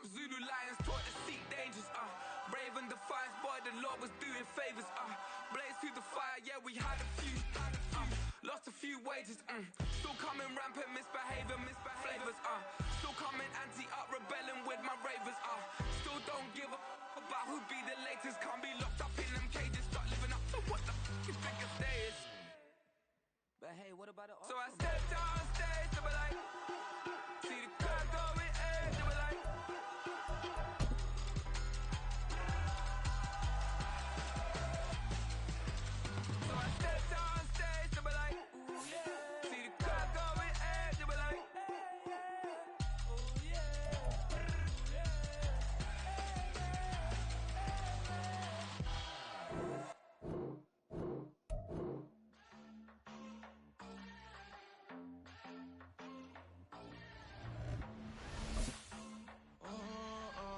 Some Zulu lions taught to seek dangers, brave and defiance, boy, the Lord was doing favors, blaze through the fire, yeah, we had a few, lost a few wages, still coming rampant, misbehavior, flavors, still coming anti-up, rebelling with my ravers, still don't give a about who be the latest, can't be locked up in them cages, start living up to what the you think a day is. But hey, what about it? So I stepped out on stage, they were like, see the crowd going edge, they were like, so I stepped out on stage, they were like, ooh yeah, see the crowd going edge, they were like, ooh yeah,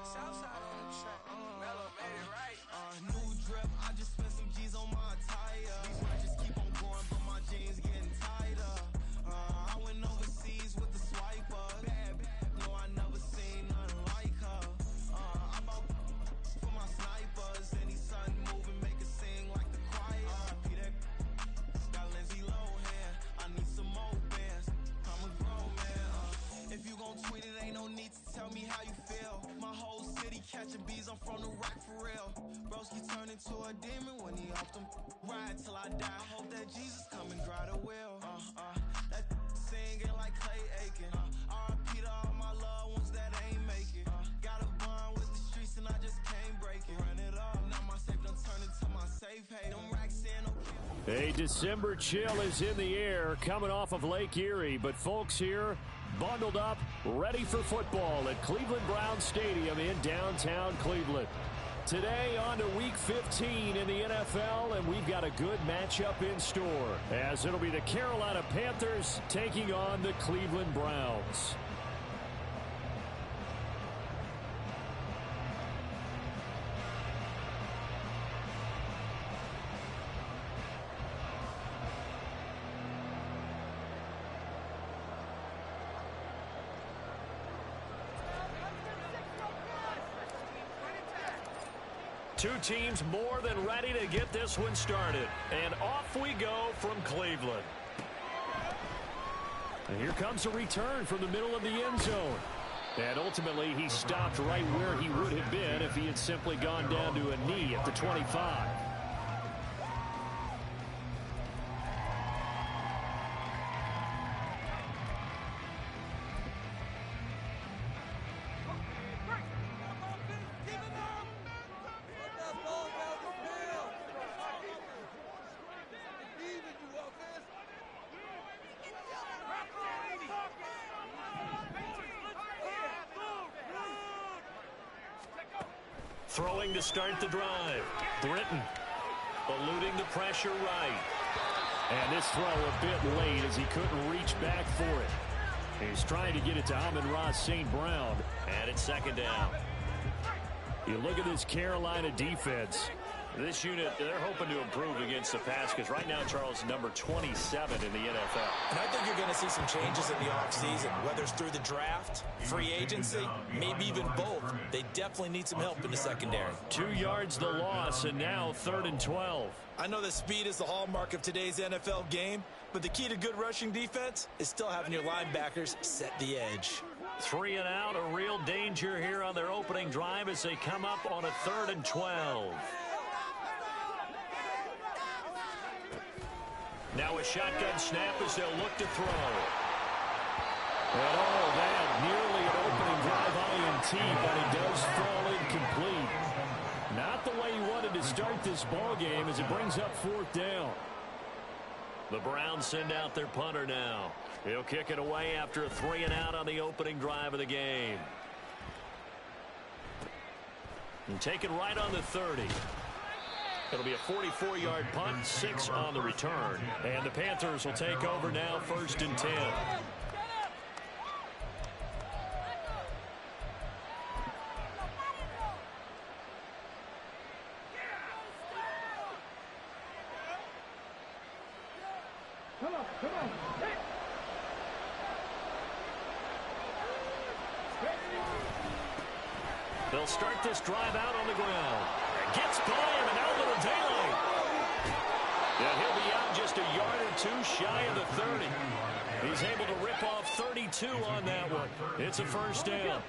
Southside on the track, Mellow made it right. New drip, I just spent some G's on my attire. These just keep on going, but my jeans getting tighter. I went overseas with the swiper. Bad, no, I never seen nothing like her. I bought for my snipers. Any sun moving, make it sing like the choir. Peter got Lindsay Lohan. I need some more bands. I'm a grown man. If you gon' tweet it, ain't no need to tell me how you feel. My whole city catching bees, I'm from the rack for real. Broski turned into a demon when he off them. Ride till I die. I hope that Jesus come and dry the wheel. That singing like Clay Aiken. R.I.P. to all my loved ones that ain't make it. Got a bond with the streets and I just can't break it. Run it up, now my safe done turned into my safe haven. Them racks in, okay. A December chill is in the air coming off of Lake Erie, but folks here bundled up, ready for football at Cleveland Browns Stadium in downtown Cleveland. Today on to Week 15 in the NFL, and we've got a good matchup in store, as it'll be the Carolina Panthers taking on the Cleveland Browns. Two teams more than ready to get this one started. And off we go from Cleveland. And here comes a return from the middle of the end zone. And ultimately, he stopped right where he would have been if he had simply gone down to a knee at the 25. Throwing to start the drive. Britton eluding the pressure right. And this throw a bit late as he couldn't reach back for it. He's trying to get it to Amon-Ra St. Brown. And it's second down. You look at this Carolina defense. This unit, they're hoping to improve against the pass because right now, Charles, number 27 in the NFL. And I think you're going to see some changes in the offseason, whether it's through the draft, free agency, maybe even both. They definitely need some help in the secondary. 2 yards the loss, and now 3rd and 12. I know that speed is the hallmark of today's NFL game, but the key to good rushing defense is still having your linebackers set the edge. 3 and out, a real danger here on their opening drive as they come up on a 3rd and 12. Now a shotgun snap as they'll look to throw. And all that, nearly an opening drive INT, but it does fall incomplete. Not the way he wanted to start this ball game as it brings up 4th down. The Browns send out their punter now. He'll kick it away after a 3 and out on the opening drive of the game. And take it right on the 30. It'll be a 44-yard punt, 6 on the return. And the Panthers will take over now, 1st and 10. Come on. Hey. They'll start this drive out on the ground. It gets by him and out of the daylight. And he'll be out just a yard or two shy of the 30. He's able to rip off 32 on that one. It's a first down.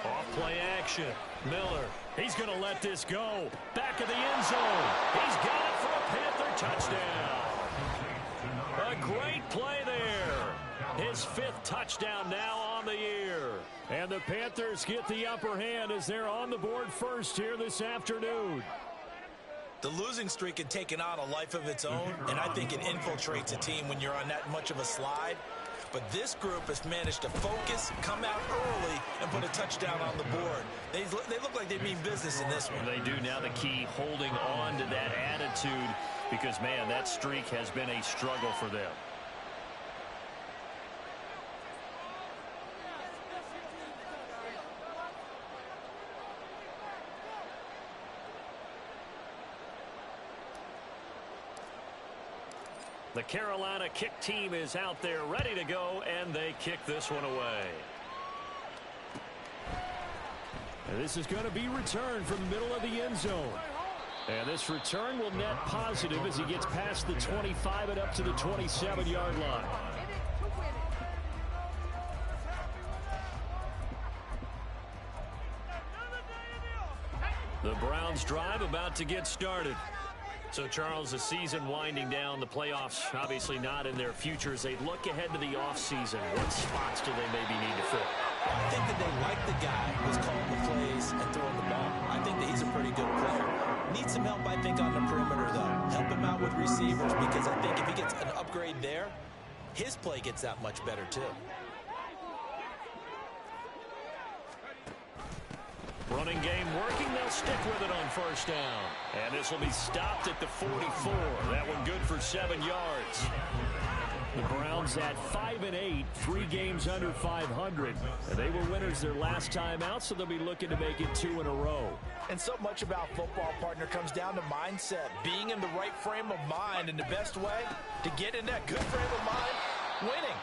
Off play action. Miller. He's going to let this go. Back of the end zone. He's got it for a Panther touchdown. A great play there. His 5th touchdown now on the year. And the Panthers get the upper hand as they're on the board first here this afternoon. The losing streak had taken on a life of its own, and I think it infiltrates a team when you're on that much of a slide. But this group has managed to focus, come out early, and put a touchdown on the board. They look like they mean business in this one. They do. Now the key, holding on to that attitude, because, man, that streak has been a struggle for them. The Carolina kick team is out there ready to go, and they kick this one away. And this is going to be returned from the middle of the end zone. And this return will net positive as he gets past the 25 and up to the 27-yard line. The Browns drive about to get started. So, Charles, the season winding down, the playoffs obviously not in their future. As they look ahead to the offseason, what spots do they maybe need to fill? I think that they like the guy who's calling the plays and throwing the ball. I think that he's a pretty good player. Needs some help, I think, on the perimeter, though. Help him out with receivers, because I think if he gets an upgrade there, his play gets that much better, too. Running game working. They'll stick with it on first down. And this will be stopped at the 44. That one good for 7 yards. The Browns at 5-8, 3 games under 500. And they were winners their last time out, so they'll be looking to make it 2 in a row. And so much about football, partner, comes down to mindset. Being in the right frame of mind, and the best way to get in that good frame of mind, winning.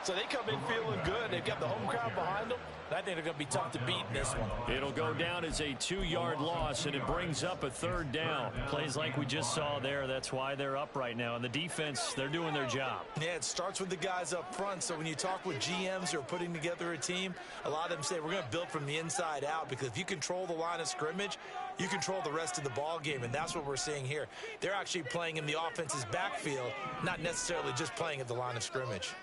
So they come in feeling good. They've got the home crowd behind them. And I think they're going to be tough to beat in this one. It'll go down as a 2-yard loss, and it brings up a 3rd down. Plays like we just saw there. That's why they're up right now. And the defense, they're doing their job. Yeah, it starts with the guys up front. So when you talk with GMs who are putting together a team, a lot of them say we're going to build from the inside out, because if you control the line of scrimmage, you control the rest of the ball game, and that's what we're seeing here. They're actually playing in the offense's backfield, not necessarily just playing at the line of scrimmage.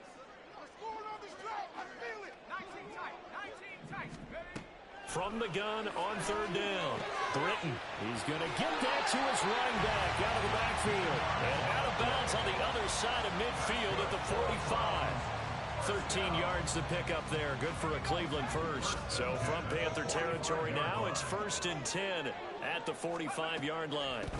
From the gun on 3rd down. Britton, he's going to get that to his running back out of the backfield. And out of bounds on the other side of midfield at the 45. 13 yards to pick up there. Good for a Cleveland first. So from Panther territory now, it's 1st and 10 at the 45-yard line.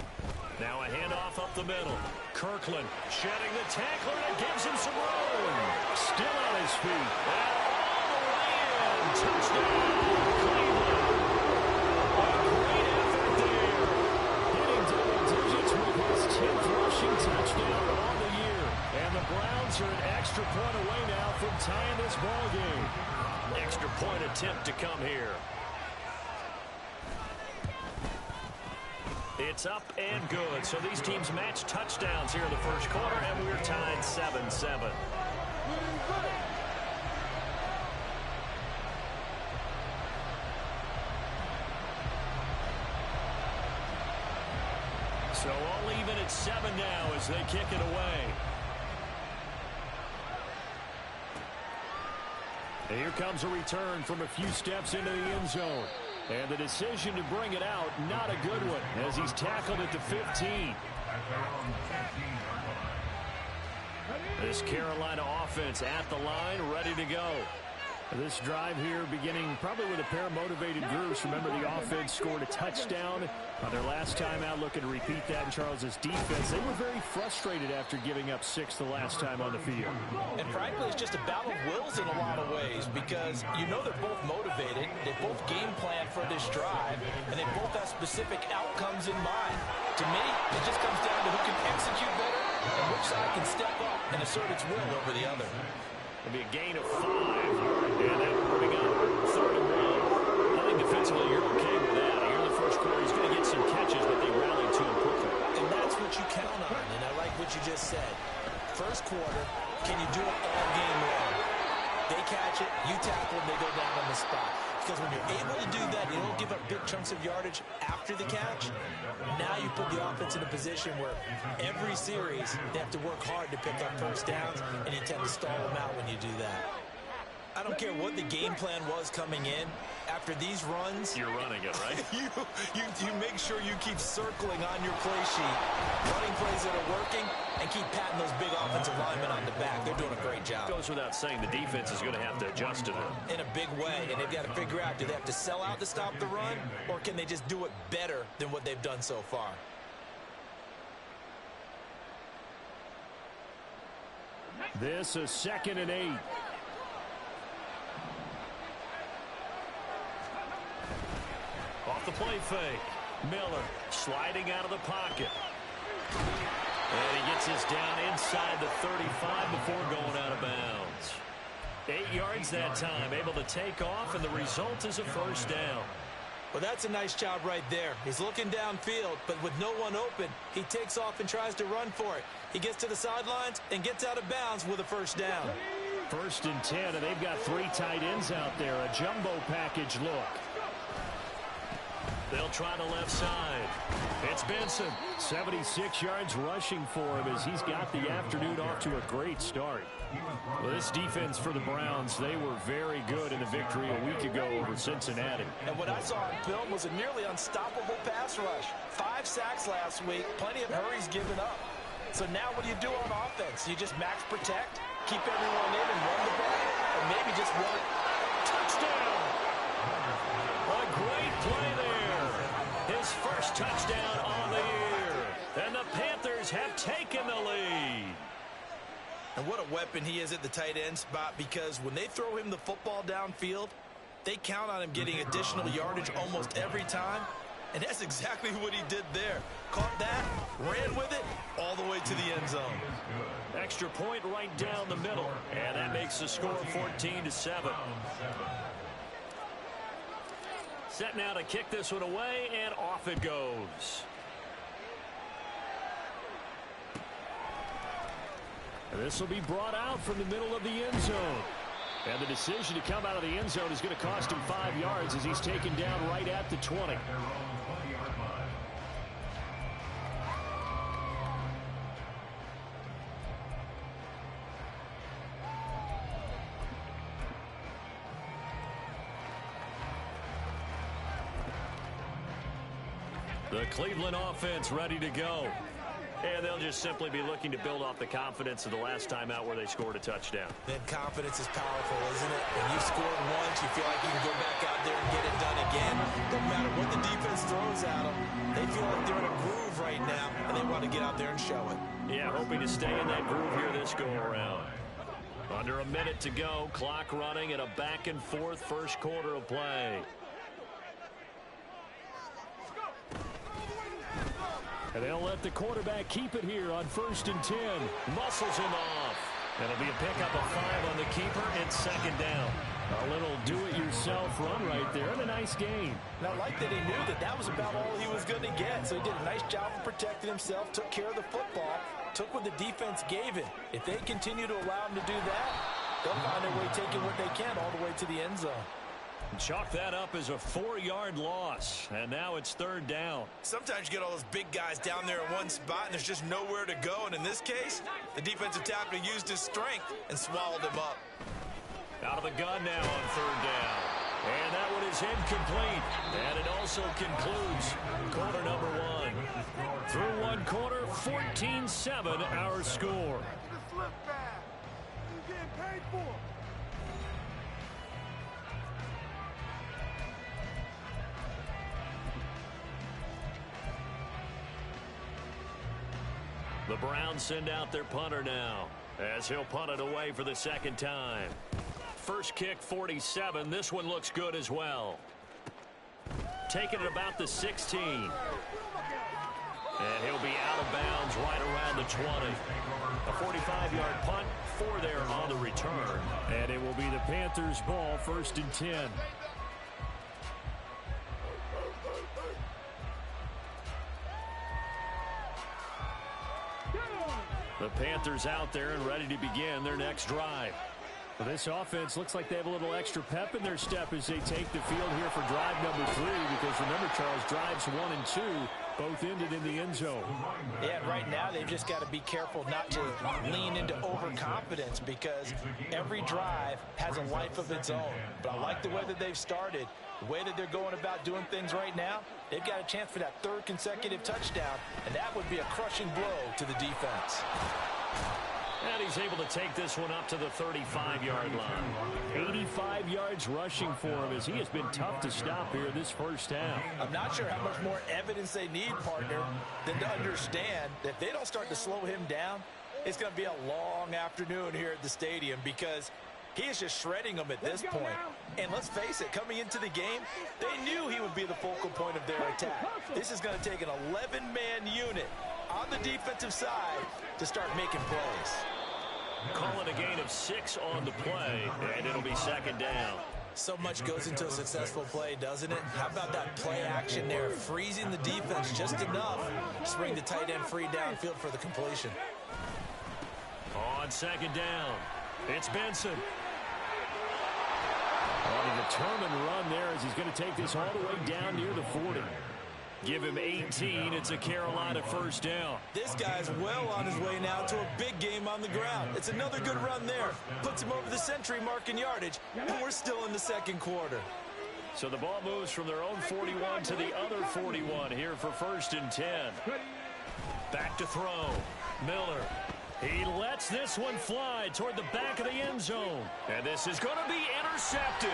Now a handoff up the middle. Kirkland shedding the tackler, and it gives him some room. Still on his feet. And all the way in. Touchdown. Touchdown on the year. And the Browns are an extra point away now from tying this ball game. Extra point attempt to come here. It's up and good. So these teams match touchdowns here in the first quarter, and we're tied 7-7. So all even at 7 now as they kick it away. And here comes a return from a few steps into the end zone. And the decision to bring it out, not a good one, as he's tackled at the 15. This Carolina offense at the line, ready to go. This drive here beginning probably with a pair of motivated groups. Remember, the offense scored a touchdown on their last time out, looking to repeat that in Charles's defense. They were very frustrated after giving up 6 the last time on the field. And frankly, it's just a battle of wills in a lot of ways, because you know they're both motivated. They both game plan for this drive, and they both have specific outcomes in mind. To me, it just comes down to who can execute better and which side can step up and assert its will over the other. It'll be a gain of 5, and that will bring up 3rd and 1. I think defensively you're okay with that. Here in the first quarter, he's going to get some catches, but they rallied to him quickly. And that's what you count on, and I like what you just said. First quarter, can you do it all game long? They catch it, you tackle them, they go down on the spot. Because when you're able to do that, you don't give up big chunks of yardage after the catch. Now you put the offense in a position where every series they have to work hard to pick up first downs, and you tend to stall them out when you do that. I don't care what the game plan was coming in. After these runs, you're running it, right? you make sure you keep circling on your play sheet, running plays that are working, and keep patting those big offensive linemen on the back. They're doing a great job. Goes without saying the defense is going to have to adjust to that. In a big way, and they've got to figure out, do they have to sell out to stop the run, or can they just do it better than what they've done so far? This is 2nd and 8. Off the play fake. Miller sliding out of the pocket. And he gets his down inside the 35 before going out of bounds. 8 yards that time, able to take off, and the result is a first down. Well, that's a nice job right there. He's looking downfield, but with no one open, he takes off and tries to run for it. He gets to the sidelines and gets out of bounds with a first down. 1st and 10, and they've got 3 tight ends out there. A jumbo package look. They'll try the left side. It's Benson. 76 yards rushing for him as he's got the afternoon off to a great start. Well, this defense for the Browns, they were very good in the victory a week ago over Cincinnati. And what I saw on film was a nearly unstoppable pass rush. 5 sacks last week, plenty of hurries given up. So now what do you do on offense? You just max protect, keep everyone in and run the ball, or maybe just run it. Touchdown! A great play there. His first touchdown on the year. And the Panthers have taken the lead. And what a weapon he is at the tight end spot, because when they throw him the football downfield, they count on him getting additional yardage almost every time. And that's exactly what he did there. Caught that, ran with it, all the way to the end zone. Extra point right down the middle. And that makes the score 14-7. Set now to kick this one away, and off it goes. This will be brought out from the middle of the end zone. And the decision to come out of the end zone is going to cost him 5 yards as he's taken down right at the 20. The Cleveland offense ready to go. And they'll just simply be looking to build off the confidence of the last time out where they scored a touchdown. Then confidence is powerful, isn't it? When you've scored once, you feel like you can go back out there and get it done again. No matter what the defense throws at them, they feel like they're in a groove right now, and they want to get out there and show it. Yeah, hoping to stay in that groove here this go-around. Under a minute to go, clock running, and a back-and-forth first quarter of play. And they'll let the quarterback keep it here on 1st and 10. Muscles him off. That'll be a pickup of 5 on the keeper and 2nd down. A little do-it-yourself run right there and a nice gain. Now, like that, he knew that was about all he was going to get. So he did a nice job of protecting himself, took care of the football, took what the defense gave him. If they continue to allow him to do that, they'll find their way taking what they can all the way to the end zone. Chalk that up as a 4-yard loss, and now it's 3rd down. Sometimes you get all those big guys down there in one spot, and there's just nowhere to go. And in this case, the defensive tackle used his strength and swallowed him up. Out of the gun now on 3rd down. And that one is incomplete. And it also concludes quarter number 1. Through one quarter, 14-7 our score. The Browns send out their punter now as he'll punt it away for the 2nd time. First kick, 47. This one looks good as well. Taking it about the 16. And he'll be out of bounds right around the 20. A 45-yard punt for there on the return. And it will be the Panthers' ball, 1st and 10. The Panthers out there and ready to begin their next drive. Well, this offense looks like they have a little extra pep in their step as they take the field here for drive number 3, because remember, Charles, drives 1 and 2 both ended in the end zone. Yeah, right now they've just got to be careful not to lean into overconfidence, because every drive has a life of its own. But I like the way that they've started, the way that they're going about doing things right now. They've got a chance for that 3rd consecutive touchdown, and that would be a crushing blow to the defense. And he's able to take this one up to the 35-yard line. 85 yards rushing for him, as he has been tough to stop here this first half. I'm not sure how much more evidence they need, partner, than to understand that if they don't start to slow him down, it's going to be a long afternoon here at the stadium, because he is just shredding them at this point. And let's face it, coming into the game, they knew he would be the focal point of their attack. This is going to take an 11-man unit on the defensive side to start making plays. Calling a gain of 6 on the play, and it'll be 2nd down. So much goes into a successful play, doesn't it? How about that play action there, freezing the defense just enough to bring the tight end free downfield for the completion. On 2nd down, it's Benson. On a determined run there, as he's going to take this all the way down near the 40. Give him 18. It's a Carolina 1st down. This guy's well on his way now to a big game on the ground. It's another good run there. Puts him over the century mark in yardage, and we're still in the 2nd quarter. So the ball moves from their own 41 to the other 41 here for 1st and 10. Back to throw. Miller. He lets this one fly toward the back of the end zone. And this is going to be intercepted.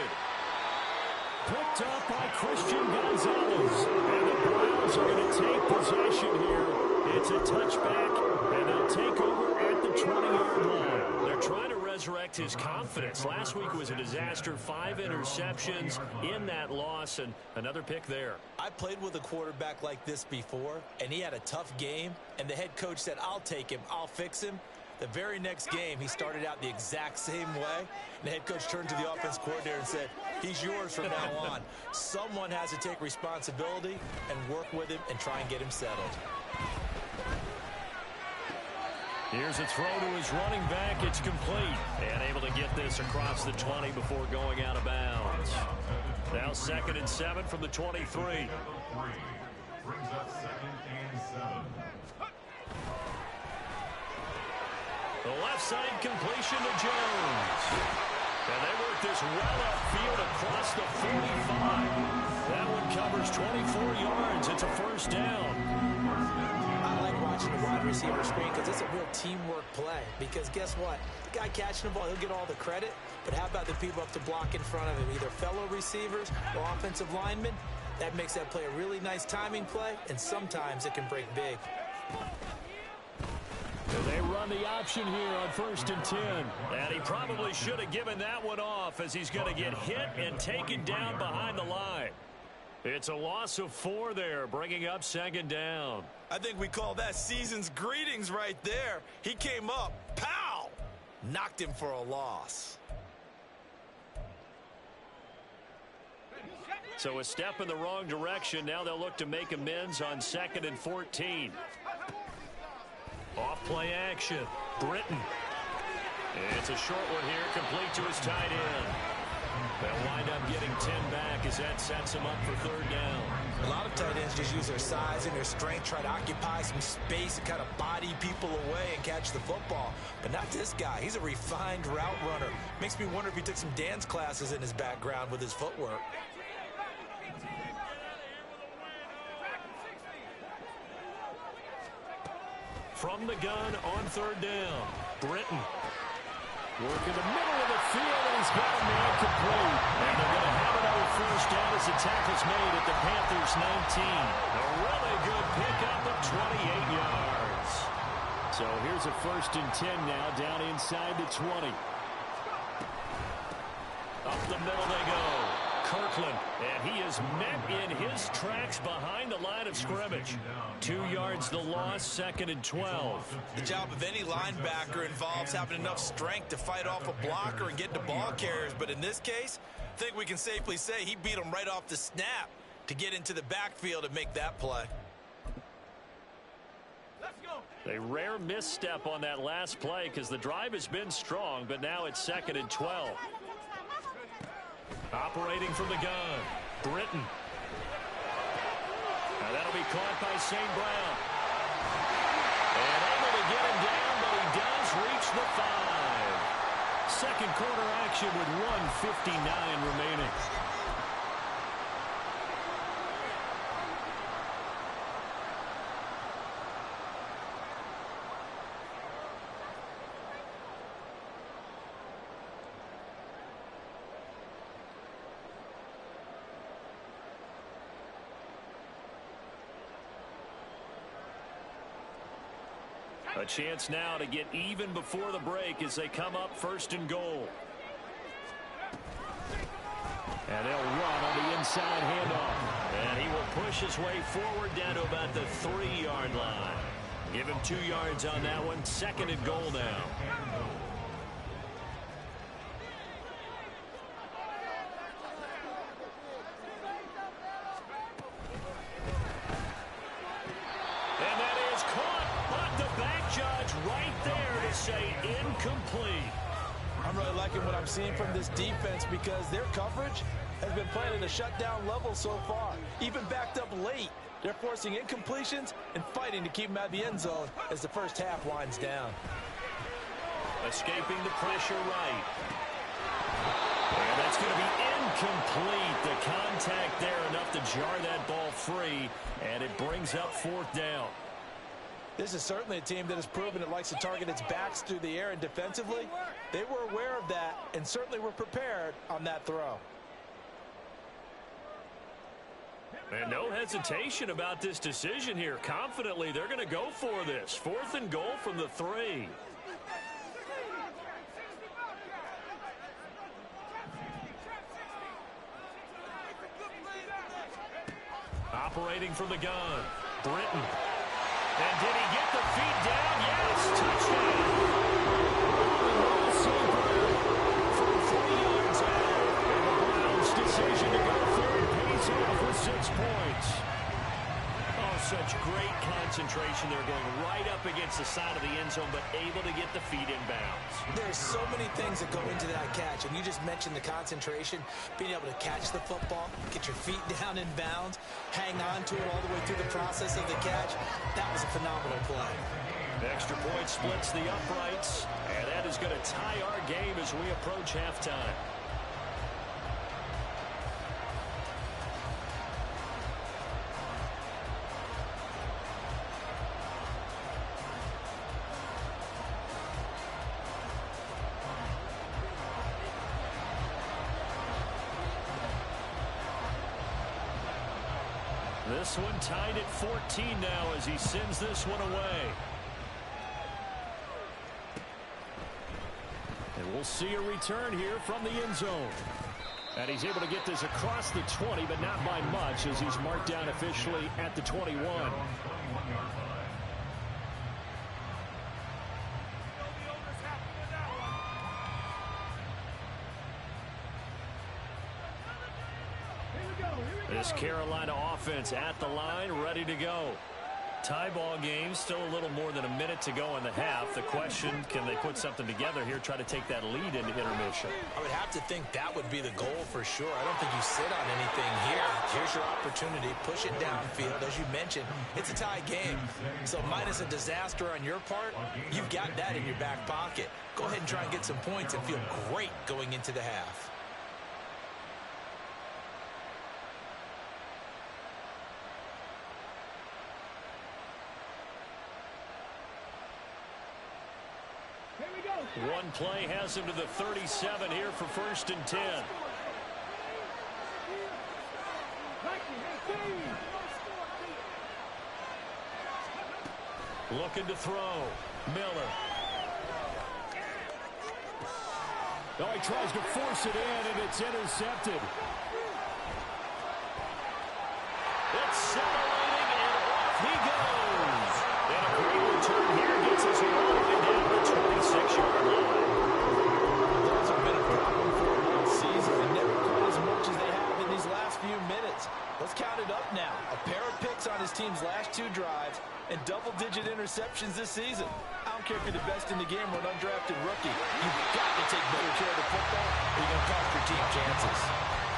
Picked up by Christian Gonzalez. And the Browns are going to take possession here. It's a touchback, and they'll take over at the 20-yard line. They're trying to resurrect his confidence. Last week was a disaster. 5 interceptions in that loss, and another pick there. I played with a quarterback like this before, and he had a tough game, and the head coach said, I'll take him, I'll fix him. The very next game, he started out the exact same way. And the head coach turned to the offense coordinator and said, he's yours from now on. Someone has to take responsibility and work with him and try and get him settled. Here's a throw to his running back. It's complete. And able to get this across the 20 before going out of bounds. Now 2nd and 7 from the 23. Brings up 2nd and 7. The left side completion to Jones. And they work this well upfield across the 45. That one covers 24 yards. It's a 1st down. I like watching the wide receiver screen because it's a real teamwork play. Because guess what? The guy catching the ball, he'll get all the credit. But how about the people up to block in front of him? Either fellow receivers or offensive linemen. That makes that play a really nice timing play. And sometimes it can break big. And they run the option here on 1st and 10. And he probably should have given that one off, as he's going to get hit and taken down behind the line. It's a loss of 4 there, bringing up 2nd down. I think we call that season's greetings right there. He came up, pow! Knocked him for a loss. So a step in the wrong direction. Now they'll look to make amends on 2nd and 14. Off play action. Britton. It's a short one here, complete to his tight end. They'll wind up getting 10 back as that sets him up for 3rd down. A lot of tight ends just use their size and their strength, try to occupy some space and kind of body people away and catch the football. But not this guy. He's a refined route runner. Makes me wonder if he took some dance classes in his background with his footwork. From the gun on 3rd down. Britton. Working the middle of the field, and he's got a man complete. And they're going to have another 1st down as the tackle's made at the Panthers' 19. A really good pickup of 28 yards. So here's a 1st and 10 now, down inside the 20. Up the middle they go. Kirkland, and he is met in his tracks behind the line of scrimmage. 2 yards the loss, 2nd and 12. The job of any linebacker involves having enough strength to fight off a blocker and get to ball carriers, but in this case, I think we can safely say he beat him right off the snap to get into the backfield and make that play. A rare misstep on that last play because the drive has been strong, but now it's 2nd and 12. Operating from the gun, Britton. Now that'll be caught by St. Brown. And able to get him down, but he does reach the 5. Second quarter action with 1:59 remaining. A chance now to get even before the break as they come up 1st and goal. And they'll run on the inside handoff. And he will push his way forward down to about the 3-yard line. Give him 2 yards on that one. 2nd and goal now. Right there to say incomplete. I'm really liking what I'm seeing from this defense because their coverage has been playing at a shutdown level so far. Even backed up late, they're forcing incompletions and fighting to keep them out of the end zone as the first half winds down. Escaping the pressure right. And that's going to be incomplete. The contact there enough to jar that ball free, and it brings up 4th down. This is certainly a team that has proven it likes to target its backs through the air, and defensively, they were aware of that and certainly were prepared on that throw. And no hesitation about this decision here. Confidently, they're going to go for this. 4th and goal from the 3. Operating from the gun, Britton. And did he get the feet down? Yes, touchdown. From 3 yards out. And the Browns' decision to go for it pays off with 6 points. Oh, such great concentration. They're going right up against the side of the end zone, but able to get the feet in bounds. There's so many things that go into that catch, and you just mentioned the concentration, being able to catch the football, get your feet down in bounds, hang on to it all the way through the process of the catch. That was a phenomenal play. Extra point splits the uprights, and that is going to tie our game as we approach halftime. This one tied at 14 now as he sends this one away. And we'll see a return here from the end zone. And he's able to get this across the 20, but not by much as he's marked down officially at the 21. This Carolina offense at the line, ready to go. Tie ball game, still a little more than a minute to go in the half. The question, can they put something together here, try to take that lead into intermission? I would have to think that would be the goal for sure. I don't think you sit on anything here. Here's your opportunity. Push it downfield. As you mentioned, it's a tie game. So minus a disaster on your part, you've got that in your back pocket. Go ahead and try and get some points and feel great going into the half. One play has him to the 37 here for 1st and 10. Looking to throw. Miller. Oh, he tries to force it in, and it's intercepted. Accelerating, and off he goes. And a great return here gets us all the way down the 26-yard line. Those have been a problem for them all season, and never quite as much as they have in these last few minutes. Let's count it up now. A pair of picks on his team's last 2 drives and double-digit interceptions this season. I don't care if you're the best in the game or an undrafted rookie. You've got to take better care of the football or you're going to cost your team chances.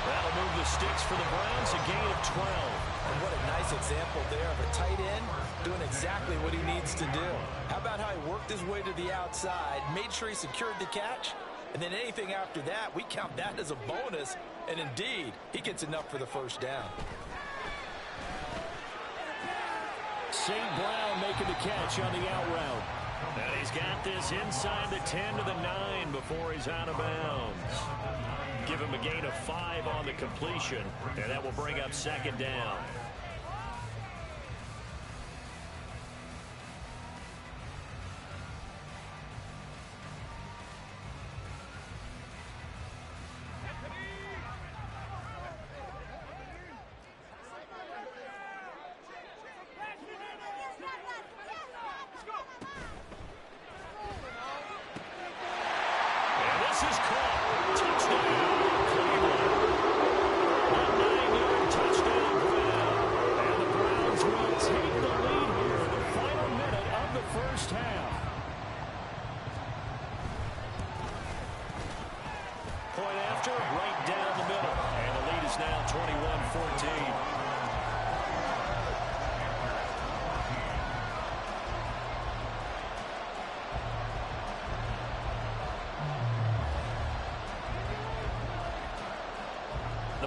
That'll move the sticks for the Browns, a gain of 12. And what a nice example there of a tight end doing exactly what he needs to do. How about how he worked his way to the outside, made sure he secured the catch, and then anything after that, we count that as a bonus. And indeed, he gets enough for the first down. St. Brown making the catch on the out route. And he's got this inside the 10 to the 9 before he's out of bounds. Give him a gain of 5 on the completion, and that will bring up second down.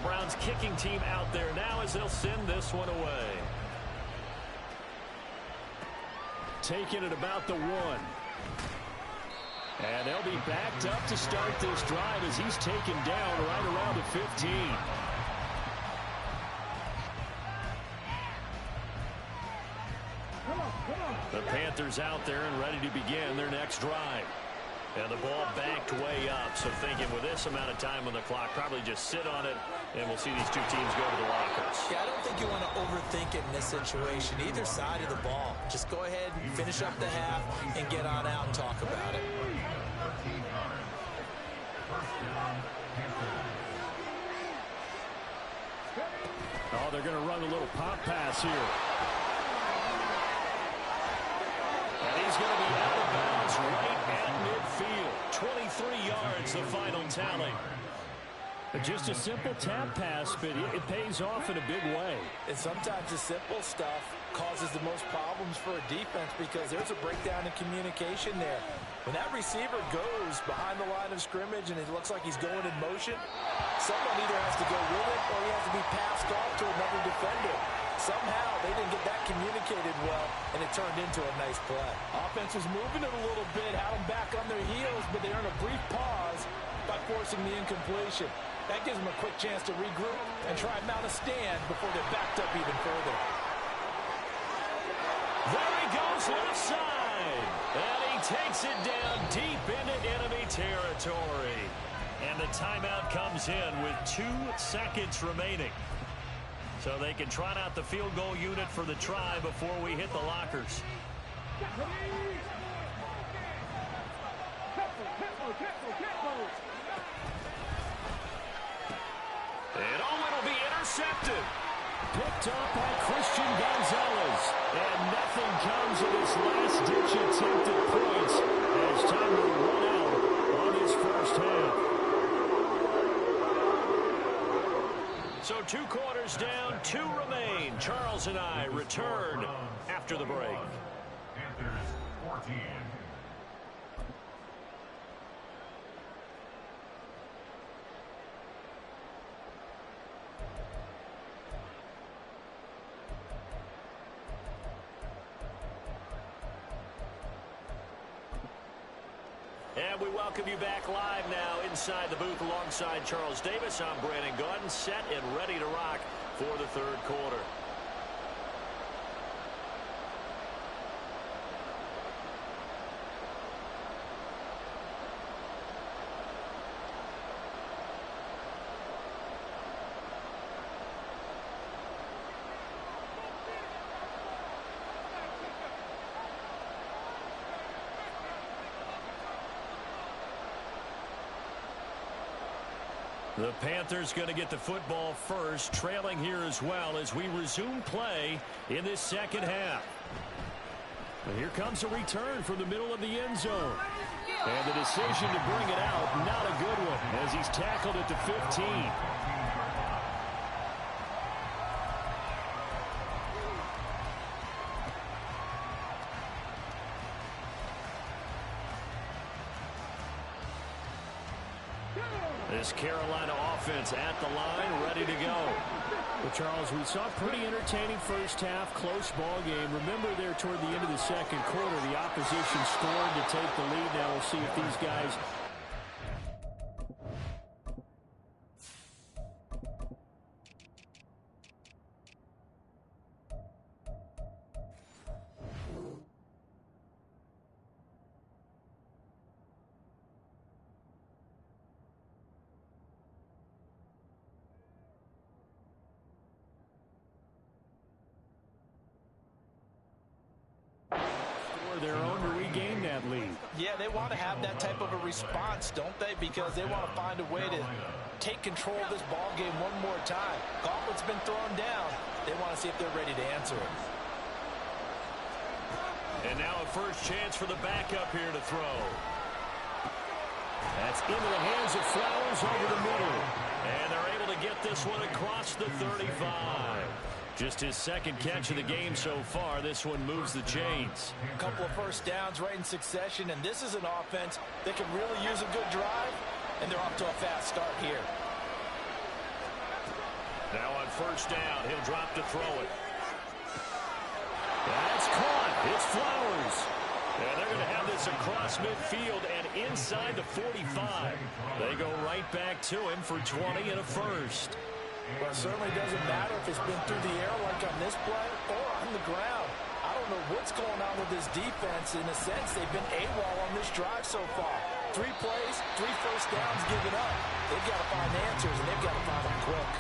Browns kicking team out there now as they'll send this one away. Taking it about the 1. And they'll be backed up to start this drive as he's taken down right around the 15. The Panthers out there and ready to begin their next drive. And the ball backed way up, so thinking with this amount of time on the clock, probably just sit on it, and we'll see these two teams go to the lockers. Yeah, I don't think you want to overthink it in this situation, either side of the ball. Just go ahead and finish up the half and get on out and talk about it. Oh, they're going to run a little pop pass here. And he's going to be out of bounds right at midfield. 23 yards, the final tally. Just a simple tap pass, but it pays off in a big way. And sometimes the simple stuff causes the most problems for a defense because there's a breakdown in communication there. When that receiver goes behind the line of scrimmage and it looks like he's going in motion, someone either has to go with it or he has to be passed off to another defender. Somehow they didn't get that communicated well, and it turned into a nice play. Offense was moving it a little bit, had them back on their heels, but they earned a brief pause by forcing the incompletion. That gives them a quick chance to regroup and try and mount a stand before they're backed up even further. There he goes left side. And he takes it down deep into enemy territory. And the timeout comes in with 2 seconds remaining. So they can trot out the field goal unit for the try before we hit the lockers. And it'll be intercepted. Picked up by Christian Gonzalez. And nothing comes of this last-ditch attempt at points as time to run out on this first half. So 2 quarters down, 2 remain. Charles and I return after the break. Panthers 14. And we welcome you back live now inside the booth alongside Charles Davis. I'm Brandon Gaudin, set and ready to rock for the third quarter. The Panthers going to get the football first, trailing here as well as we resume play in this second half. And here comes a return from the middle of the end zone. And the decision to bring it out, not a good one, as he's tackled at the 15. This Carolina offense at the line, ready to go. Well, Charles, we saw a pretty entertaining first half, close ball game. Remember there toward the end of the second quarter, the opposition scored to take the lead. Now we'll see if these guys... their own to regain that lead. Yeah, they want to have that type of a response, don't they? Because they want to find a way to take control of this ball game one more time. Gauntlet's been thrown down. They want to see if they're ready to answer it. And now a first chance for the backup here to throw. That's into the hands of Flowers over the middle. And they're able to get this one across the 35. Just his second catch of the game so far. This one moves the chains. A couple of first downs right in succession, and this is an offense that can really use a good drive, and they're off to a fast start here. Now on first down, he'll drop to throw it. That's caught. It's Flowers. And they're going to have this across midfield and inside the 45. They go right back to him for 20 and a first. Well, it certainly doesn't matter if it's been through the air like on this play or on the ground. I don't know what's going on with this defense. In a sense, they've been AWOL on this drive so far. 3 plays, 3 first downs given up. They've got to find answers, and they've got to find them quick.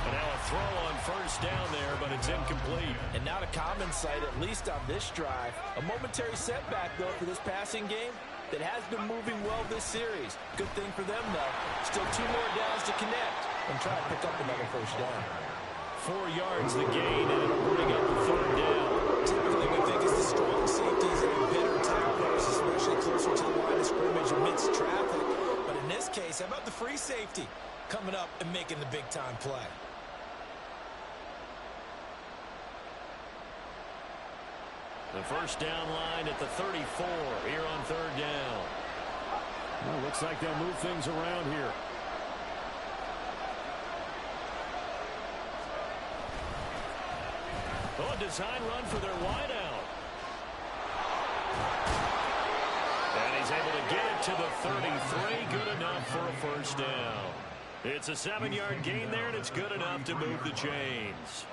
And now a throw on first down there, but it's incomplete. And not a common sight, at least on this drive. A momentary setback, though, for this passing game that has been moving well this series. Good thing for them, though. Still 2 more downs to connect and try to pick up another first down. 4 yards the gain, and it'll bring up the third down. Typically, we think it's the strong safeties that are better tacklers, especially closer to the line of scrimmage amidst traffic. But in this case, how about the free safety coming up and making the big-time play? The first down line at the 34 here on third down. Well, looks like they'll move things around here. Oh, a design run for their wideout. And he's able to get it to the 33. Good enough for a first down. It's a 7-yard gain there, and it's good enough to move the chains.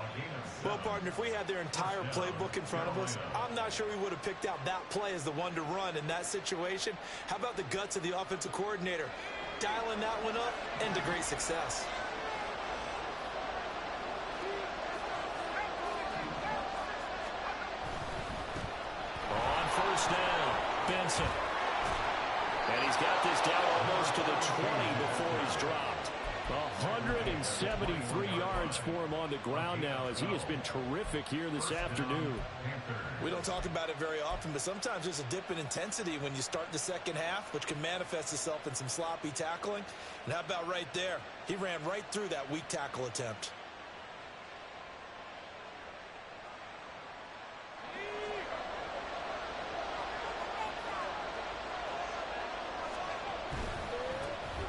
Well, partner, if we had their entire playbook in front of us, I'm not sure we would have picked out that play as the one to run in that situation. How about the guts of the offensive coordinator? Dialing that one up into great success. On first down, Benson. And he's got this down almost to the 20 before he's dropped. 173 yards for him on the ground now, as he has been terrific here this afternoon. We don't talk about it very often, but sometimes there's a dip in intensity when you start the second half, which can manifest itself in some sloppy tackling. And how about right there? He ran right through that weak tackle attempt.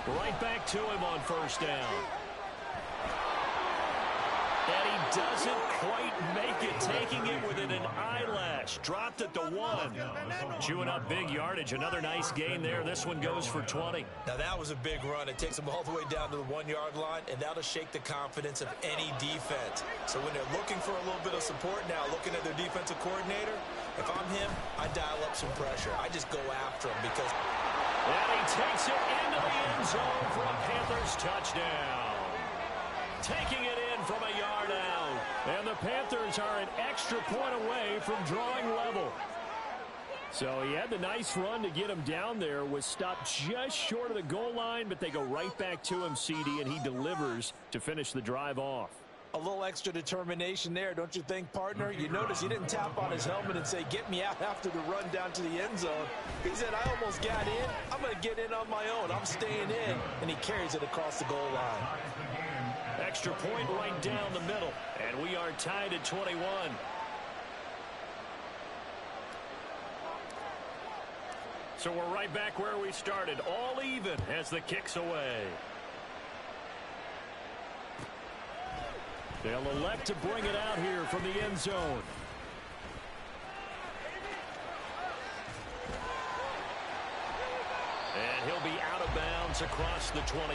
Right back to him on first down. And he doesn't quite make it, taking it within an eyelash. Dropped at the 1. Chewing up big yardage. Another nice gain there. This one goes for 20. Now that was a big run. It takes them all the way down to the 1-yard line, and that'll shake the confidence of any defense. So when they're looking for a little bit of support now, looking at their defensive coordinator, if I'm him, I dial up some pressure. I just go after him because... And he takes it into the end zone for a Panthers touchdown. Taking it in from a yard out. And the Panthers are an extra point away from drawing level. So he had the nice run to get him down there, was stopped just short of the goal line, but they go right back to him, CD, and he delivers to finish the drive off. A little extra determination there, don't you think, partner? You notice he didn't tap on his helmet and say, get me out after the run down to the end zone. He said, I almost got in. I'm going to get in on my own. I'm staying in. And he carries it across the goal line. Extra point right down the middle. And we are tied at 21. So we're right back where we started. All even as the kick's away. They'll elect to bring it out here from the end zone. And he'll be out of bounds across the 25.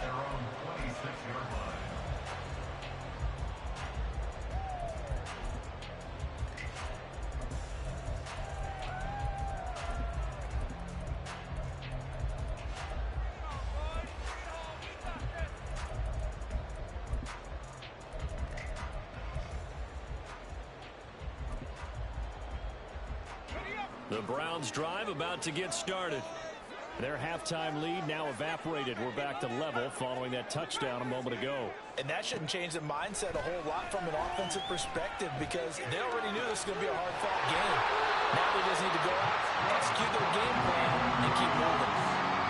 Their own 26-yard line. The Browns drive about to get started. Their halftime lead now evaporated. We're back to level following that touchdown a moment ago. And that shouldn't change the mindset a whole lot from an offensive perspective because they already knew this was going to be a hard-fought game. Now they just need to go out, execute their game plan, and keep moving.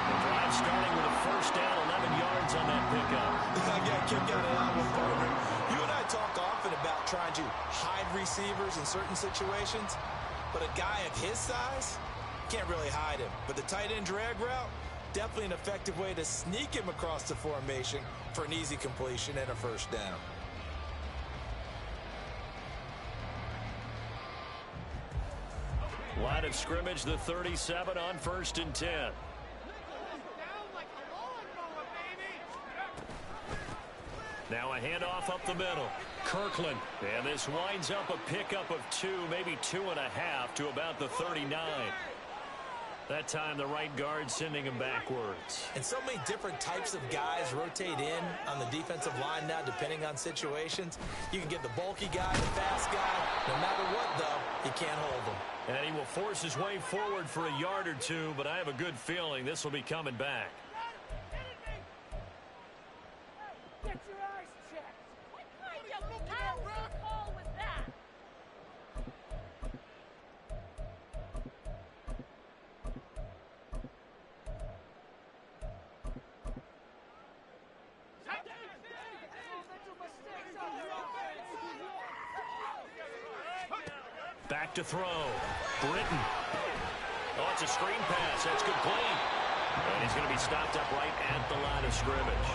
The drive starting with a first down, 11 yards on that pickup. I got a kick out of that one, partner. You and I talk often about trying to hide receivers in certain situations. But a guy of his size can't really hide him. But the tight end drag route, definitely an effective way to sneak him across the formation for an easy completion and a first down. Line of scrimmage, the 37 on 1st and 10. Now a handoff up the middle. Kirkland. And this winds up a pickup of 2, maybe 2.5 to about the 39. That time the right guard sending him backwards. And so many different types of guys rotate in on the defensive line now depending on situations. You can get the bulky guy, the fast guy. No matter what, though, you can't hold him. And he will force his way forward for a yard or two, but I have a good feeling this will be coming back. Get your eyes checked. What kind of call was that? Back to throw. Britton. Oh, it's a screen pass. That's complete. And he's going to be stopped up right at the line of scrimmage.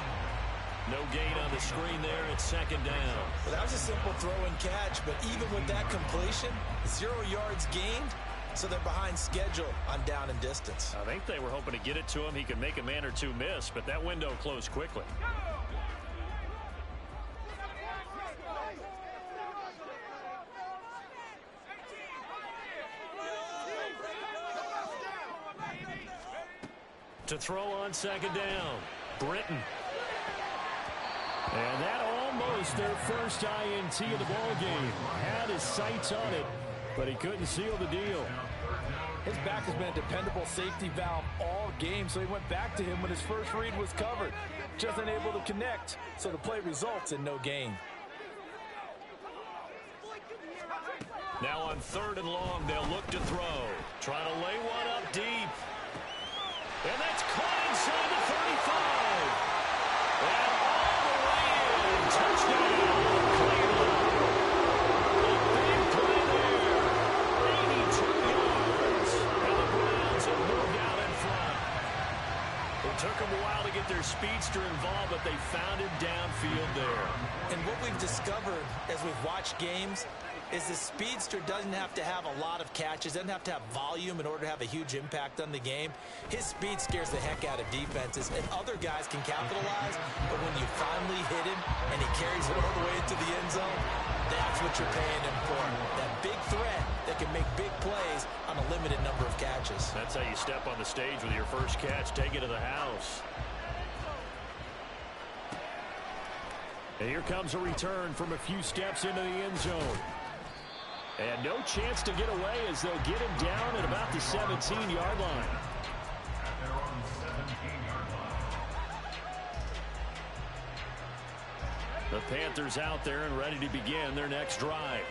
No gain on the screen there. It's second down. Well, that was a simple throw and catch, but even with that completion, 0 yards gained, so they're behind schedule on down and distance. I think they were hoping to get it to him. He could make a man or two miss, but that window closed quickly. To throw on second down. Britton. And that almost their first INT of the ball game. Had his sights on it, but he couldn't seal the deal. His back has been a dependable safety valve all game, so he went back to him when his first read was covered. Just unable to connect, so the play results in no gain. Now on 3rd and long, they'll look to throw. Trying to lay one up deep. And that's caught inside the 35. And all the way in. Touchdown, Cleveland. A big play there. 82 yards. And the Browns have moved out in front. It took them a while to get their speedster involved, but they found him downfield there. And what we've discovered as we've watched games is the speedster doesn't have to have a lot of catches, doesn't have to have volume in order to have a huge impact on the game. His speed scares the heck out of defenses, and other guys can capitalize, but when you finally hit him and he carries it all the way into the end zone, that's what you're paying him for. That big threat that can make big plays on a limited number of catches. That's how you step on the stage with your first catch. Take it to the house. And here comes a return from a few steps into the end zone. And no chance to get away as they'll get him down at about the 17-yard line. At their own 17-yard line. The Panthers out there and ready to begin their next drive.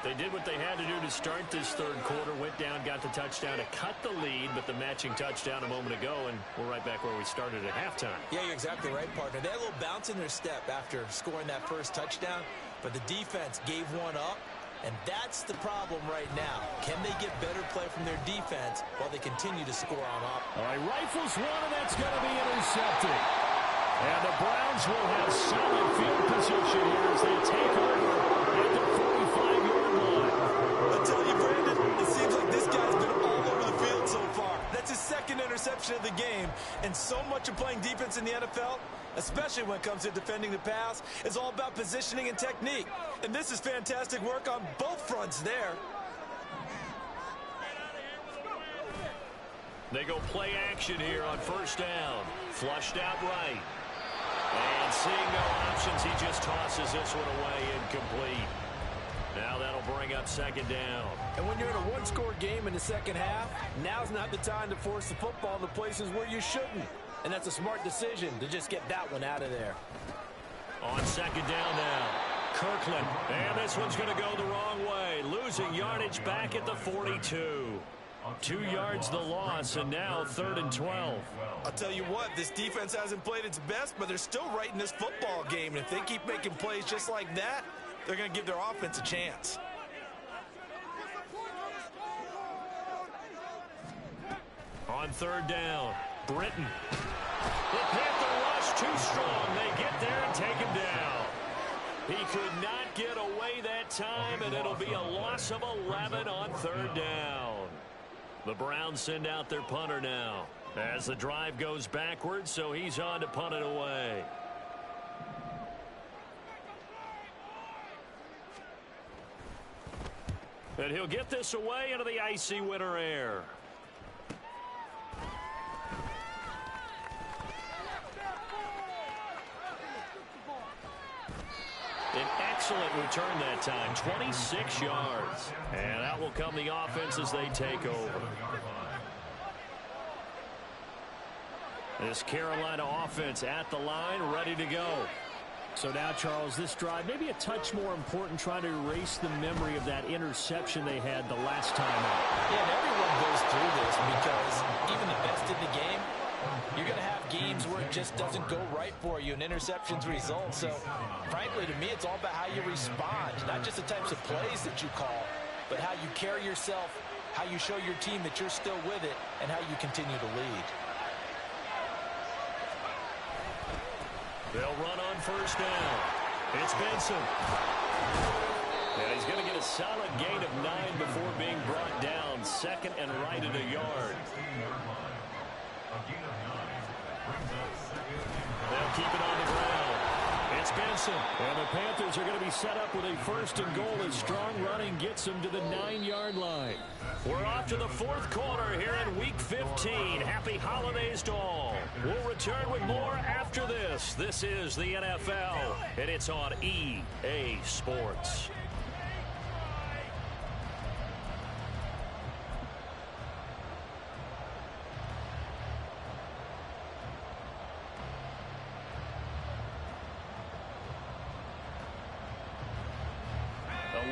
They did what they had to do to start this third quarter, went down, got the touchdown to cut the lead, but the matching touchdown a moment ago, and we're right back where we started at halftime. Yeah, you're exactly right, partner. They had a little bounce in their step after scoring that first touchdown, but the defense gave one up, and that's the problem right now. Can they get better play from their defense while they continue to score on offense? All right, rifles one, and that's going to be intercepted. And the Browns will have solid field position here as they take over at the 45-yard line. I tell you, Brandon, it seems like this guy's been all over the field so far. That's his second interception of the game, and so much of playing defense in the NFL, especially when it comes to defending the pass, is all about positioning and technique. And this is fantastic work on both fronts there. They go play action here on first down. Flushed out right. And seeing no options, he just tosses this one away incomplete. Now that'll bring up second down. And when you're in a one-score game in the second half, now's not the time to force the football to places where you shouldn't. And that's a smart decision to just get that one out of there. On second down now, Kirkland. And this one's going to go the wrong way. Losing yardage back at the 42. 2 yards the loss, and now 3rd and 12. I'll tell you what, this defense hasn't played its best, but they're still right in this football game. And if they keep making plays just like that, they're going to give their offense a chance. On third down, Britton. The Panther rush too strong. They get there and take him down. He could not get away that time, and it'll be a loss of 11 on third down. The Browns send out their punter now as the drive goes backwards, so he's on to punt it away. And he'll get this away into the icy winter air. An excellent return that time, 26 yards. And out will come the offense as they take over. This Carolina offense at the line, ready to go. So now, Charles, this drive maybe a touch more important, trying to erase the memory of that interception they had the last time out. Yeah, and everyone goes through this because even the best in the game, you're going to have games where it just doesn't go right for you and interceptions result. So, frankly, to me, it's all about how you respond, not just the types of plays that you call, but how you carry yourself, how you show your team that you're still with it, and how you continue to lead. They'll run on first down. It's Benson. And he's going to get a solid gain of 9 before being brought down. 2nd and right at a yard. They'll keep it on the ground. It's Benson. And the Panthers are going to be set up with a 1st and goal as strong running gets them to the 9-yard line. We're off to the 4th quarter here in Week 15. Happy holidays to all. We'll return with more after this. This is the NFL, and it's on EA Sports.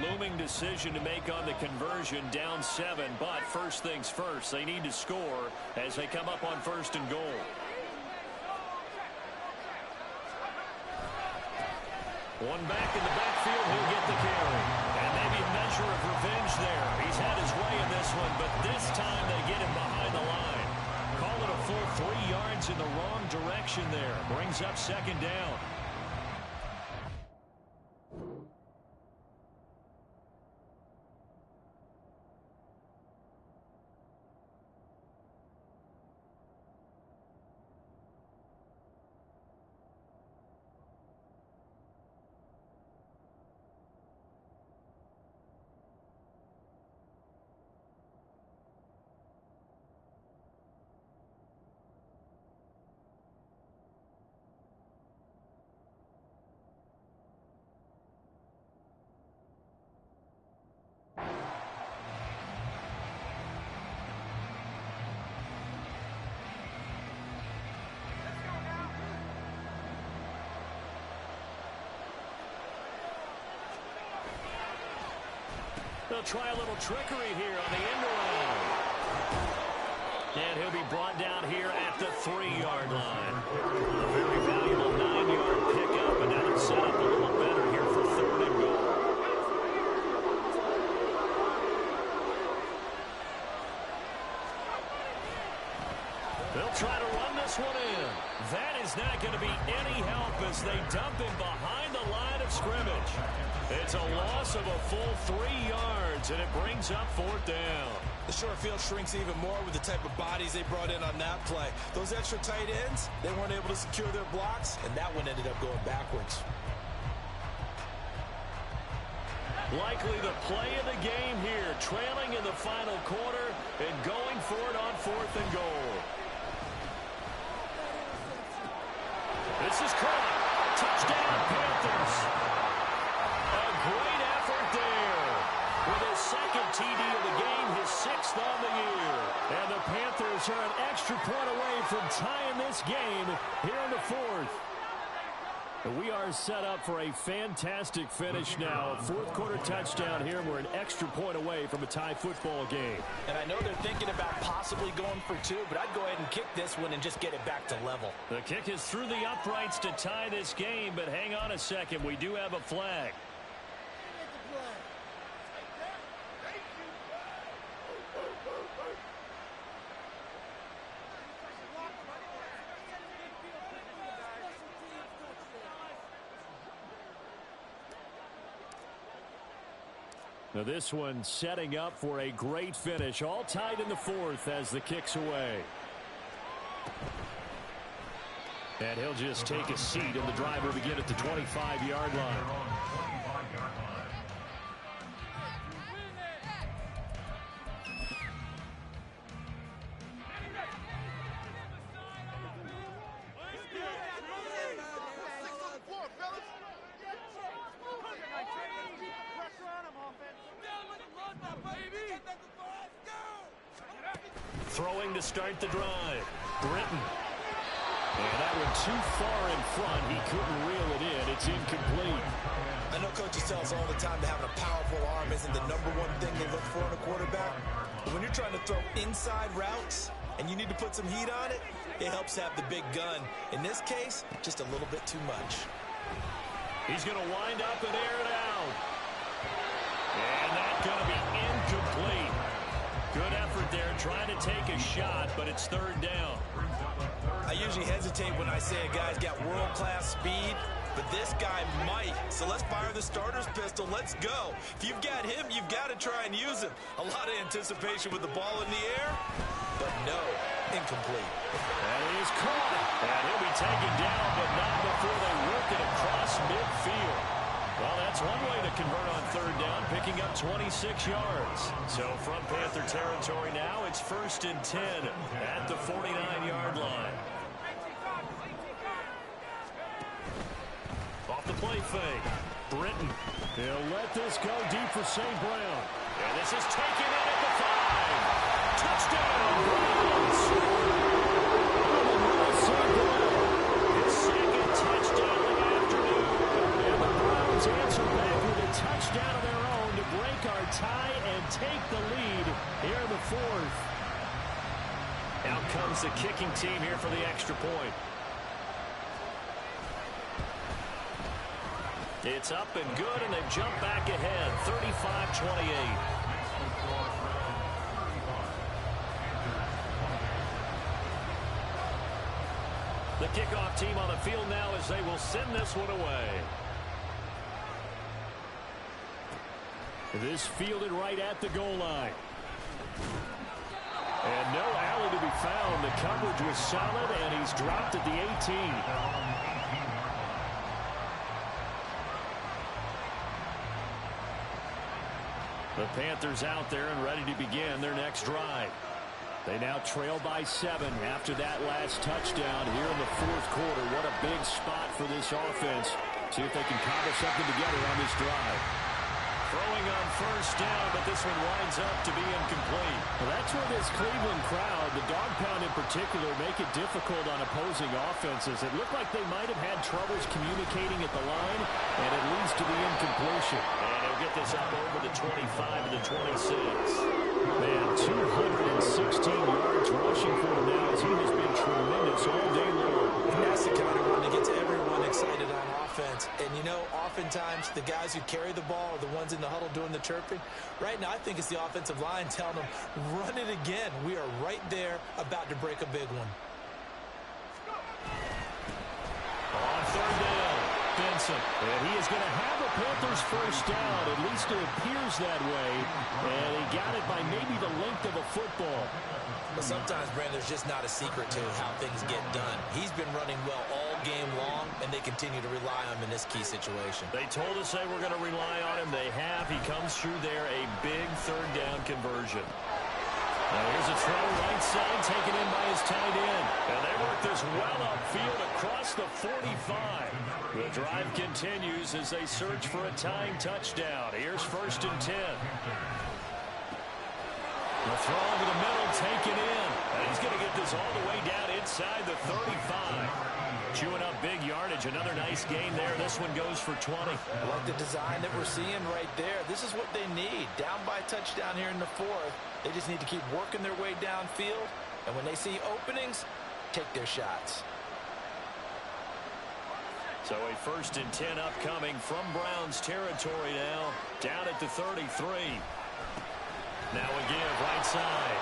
Looming decision to make on the conversion, down 7, but first things first, they need to score as they come up on 1st and goal. One back in the backfield, he'll get the carry. And maybe a measure of revenge there. He's had his way in this one, but this time they get him behind the line. Call it a full 3 yards in the wrong direction there. Brings up 2nd down. they'll try a little trickery here on the end around. And he'll be brought down here at the 3-yard line. A very valuable 9-yard pickup, and that'll set up a little better here for 3rd and goal. They'll try to run this one in. That is not going to be any help as they dump him behind the line of scrimmage. It's a loss of a full 3 yards, and it brings up 4th down. The short field shrinks even more with the type of bodies they brought in on that play. Those extra tight ends, they weren't able to secure their blocks, and that one ended up going backwards. Likely the play of the game here, trailing in the final quarter and going for it on 4th and goal. This is caught. Touchdown, Panthers. A great effort there. With his 2nd TD of the game, his 6th on the year. And the Panthers are an extra point away from tying this game here in the 4th. We are set up for a fantastic finish now. A 4th quarter touchdown here, and we're an extra point away from a tie football game. And I know they're thinking about possibly going for 2, but I'd go ahead and kick this one and just get it back to level. The kick is through the uprights to tie this game, but hang on a second. We do have a flag. Now this one setting up for a great finish. All tied in the 4th as the kick's away. And he'll just take a seat, and the drive will begin at the 25-yard line. Throwing to start the drive. Britton. And that one too far in front. He couldn't reel it in. It's incomplete. I know coaches tell us all the time that having a powerful arm isn't the #1 thing they look for in a quarterback. But when you're trying to throw inside routes and you need to put some heat on it, it helps have the big gun. In this case, just a little bit too much. He's going to wind up and air it out. And that's going to be incomplete. Good effort there, trying to take a shot, but it's 3rd down. I usually hesitate when I say a guy's got world-class speed, but this guy might. So let's fire the starter's pistol. Let's go. If you've got him, you've got to try and use him. A lot of anticipation with the ball in the air, but no, incomplete. That is caught. And he'll be taken down, but not before they work it across midfield. Well, that's one way to convert on 3rd down, picking up 26 yards. So from Panther territory now, it's 1st and 10 at the 49-yard line. Off the play fake. Britton. He'll let this go deep for St. Brown. And this is taken in at the 5. Touchdown, Browns! His 2nd touchdown of the afternoon. And the Browns answer back with a touchdown of their own to break our tie and take the lead here in the 4th. Out comes the kicking team here for the extra point. It's up and good, and they've jumped back ahead, 35-28. The kickoff team on the field now as they will send this one away. This fielded right at the goal line. And no alley to be found. The coverage was solid, and he's dropped at the 18. The Panthers out there and ready to begin their next drive. They now trail by 7 after that last touchdown here in the 4th quarter. What a big spot for this offense. See if they can cobble something together on this drive. Throwing on first down, but this one winds up to be incomplete. Well, that's where this Cleveland crowd, the dog pound in particular, make it difficult on opposing offenses. It looked like they might have had troubles communicating at the line, and it leads to the incompletion. And he'll get this up over the 25 to the 26. Man, 216 yards rushing for him now as he has been tremendous all day long. And that's the kind of one that gets everyone excited on offense. And, you know, oftentimes the guys who carry the ball are the ones in the huddle doing the chirping. Right now, I think it's the offensive line telling them, run it again. We are right there about to break a big one. On third down, Benson. And he is going to have a Panthers first down. At least it appears that way. And he got it by maybe the length of a football. But sometimes, Brandon, there's just not a secret to how things get done. He's been running well all game long, and they continue to rely on him in this key situation. They told us they were going to rely on him. They have. He comes through there, a big third down conversion. Now here's a throw right side taken in by his tight end. And they work this well upfield across the 45. The drive continues as they search for a tying touchdown. Here's first and 10. The throw over the middle taken in. And he's going to get this all the way down inside the 35. Chewing up big yardage. Another nice gain there. This one goes for 20. I like the design that we're seeing right there. This is what they need. Down by a touchdown here in the fourth. They just need to keep working their way downfield. And when they see openings, take their shots. So a first and 10 upcoming from Browns territory now. Down at the 33. Now a give right side.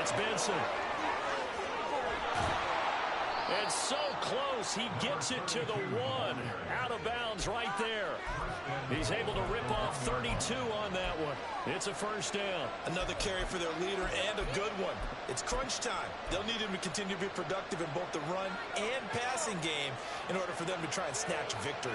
It's Benson. And so close, he gets it to the 1. Out of bounds right there. He's able to rip off 32 on that one. It's a first down. Another carry for their leader and a good one. It's crunch time. They'll need him to continue to be productive in both the run and passing game in order for them to try and snatch victory.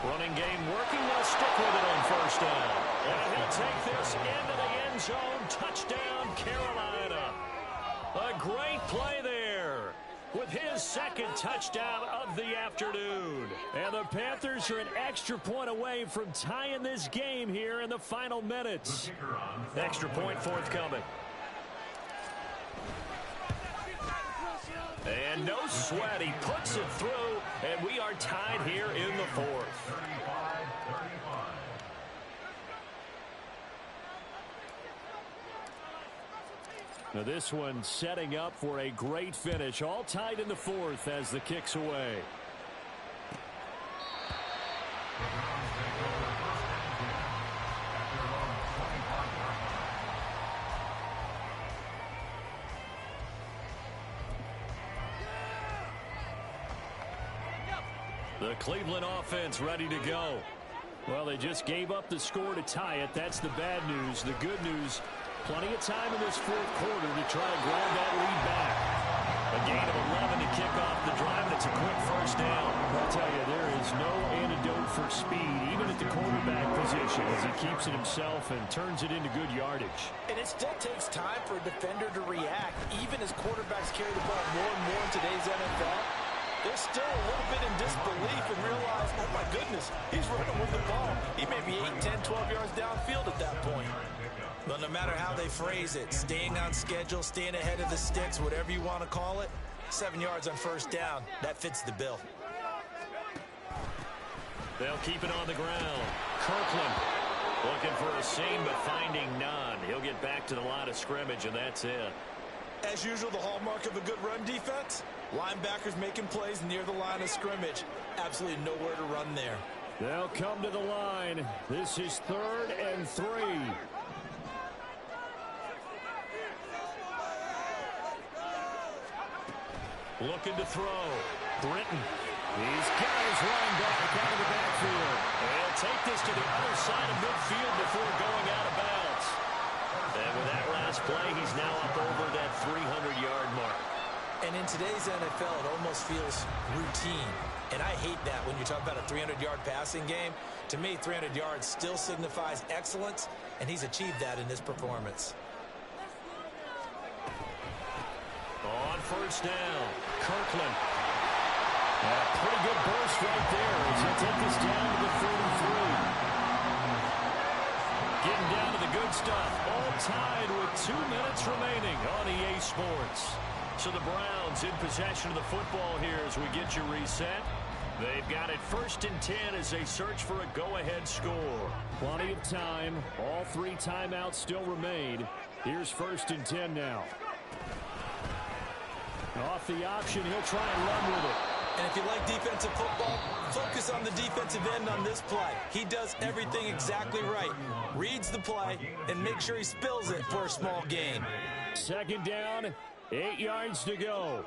Running game working. They'll stick with it on first down. And he'll take this into the end zone. Touchdown, Carolina. A great play there with his second touchdown of the afternoon. And the Panthers are an extra point away from tying this game here in the final minutes. Extra point forthcoming. And no sweat. He puts it through, and we are tied here in the fourth. Now this one setting up for a great finish. All tied in the fourth as the kick's away. The Cleveland offense ready to go. Well, they just gave up the score to tie it. That's the bad news. The good news, plenty of time in this fourth quarter to try to grab that lead back. A gain of 11 to kick off the drive, and it's a quick first down. I'll tell you, there is no antidote for speed, even at the quarterback position, as he keeps it himself and turns it into good yardage. And it still takes time for a defender to react, even as quarterbacks carry the ball more and more in today's NFL. They're still a little bit in disbelief and realize, oh my goodness, he's running with the ball. He may be 8, 10, 12 yards downfield at that point. But no matter how they phrase it, staying on schedule, staying ahead of the sticks, whatever you want to call it, 7 yards on first down, that fits the bill. They'll keep it on the ground. Kirkland looking for a seam, but finding none. He'll get back to the line of scrimmage, and that's it. As usual, the hallmark of a good run defense, linebackers making plays near the line of scrimmage. Absolutely nowhere to run there. They'll come to the line. This is 3rd and 3. Looking to throw. Britton. He's got his running back out of the backfield. They'll take this to the other side of midfield before going out of bounds. And with that last play, he's now up over that 300-yard mark. And in today's NFL, it almost feels routine. And I hate that when you talk about a 300-yard passing game. To me, 300 yards still signifies excellence, and he's achieved that in this performance. On first down, Kirkland. And a pretty good burst right there as he'll take this down to the 33. Getting down to the good stuff. All tied with 2 minutes remaining on EA Sports. So the Browns in possession of the football here as we get you reset. They've got it 1st and 10 as they search for a go-ahead score. Plenty of time. All 3 timeouts still remain. Here's 1st and 10 now. Off the option, he'll try and run with it. And if you like defensive football, focus on the defensive end on this play. He does everything exactly right. Reads the play and makes sure he spills it for a small gain. 2nd down, 8 yards to go.